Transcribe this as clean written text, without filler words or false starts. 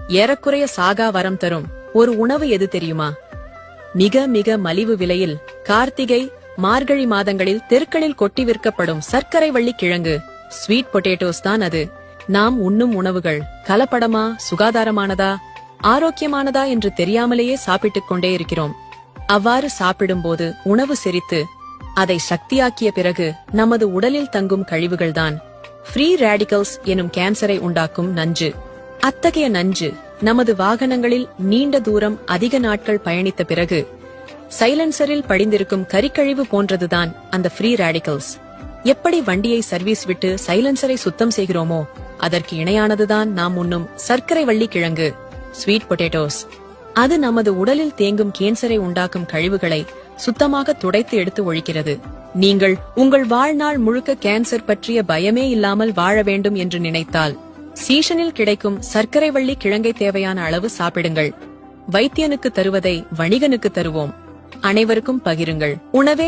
ஏறக்குறைய சாகா வரம் தரும் ஒரு உணவு எது தெரியுமா? மிக மிக மலிவு விலையில் கார்த்திகை மார்கழி மாதங்களில் தெருக்களில் கொட்டி விற்கப்படும் சர்க்கரை வள்ளி கிழங்கு ஸ்வீட் பொட்டேட்டோஸ் தான் அது. நாம் உண்ணும் உணவுகள் கலப்படமா, சுகாதாரமானதா, ஆரோக்கியமானதா என்று தெரியாமலேயே சாப்பிட்டுக் கொண்டே இருக்கிறோம். அவ்வாறு சாப்பிடும்போது உணவு செரித்து அதை சக்தியாக்கிய பிறகு நமது உடலில் தங்கும் கழிவுகள்தான் ஃப்ரீ ரேடிக்கல்ஸ் எனும் கேன்சரை உண்டாக்கும் நஞ்சு. அத்தகைய நஞ்சு நமது வாகனங்களில் நீண்ட தூரம் அதிக நாட்கள் பயணித்த பிறகு சைலன்சரில் படிந்திருக்கும் கரிக்கழிவு போன்றதுதான் அந்த ஃப்ரீ ரேடிக்கல்ஸ். எப்படி வண்டியை சர்வீஸ் விட்டு சைலன்சரை சுத்தம் செய்கிறோமோ அதற்கு இணையானதுதான் நாம் உண்ணும் சர்க்கரை வள்ளி கிழங்கு ஸ்வீட் பொட்டேட்டோஸ். அது நமது உடலில் தேங்கும் கேன்சரை உண்டாக்கும் கழிவுகளை சுத்தமாக துடைத்து எடுத்து ஒழிக்கிறது. நீங்கள் உங்கள் வாழ்நாள் முழுக்க கேன்சர் பற்றிய பயமே இல்லாமல் வாழ வேண்டும் என்று நினைத்தால் சீசனில் கிடைக்கும் சர்க்கரை வள்ளி கிழங்கை தேவையான அளவு சாப்பிடுங்கள். வைத்தியனுக்கு தருவதை வணிகனுக்கு தருவோம். அனைவருக்கும் பகிருங்கள். உணவே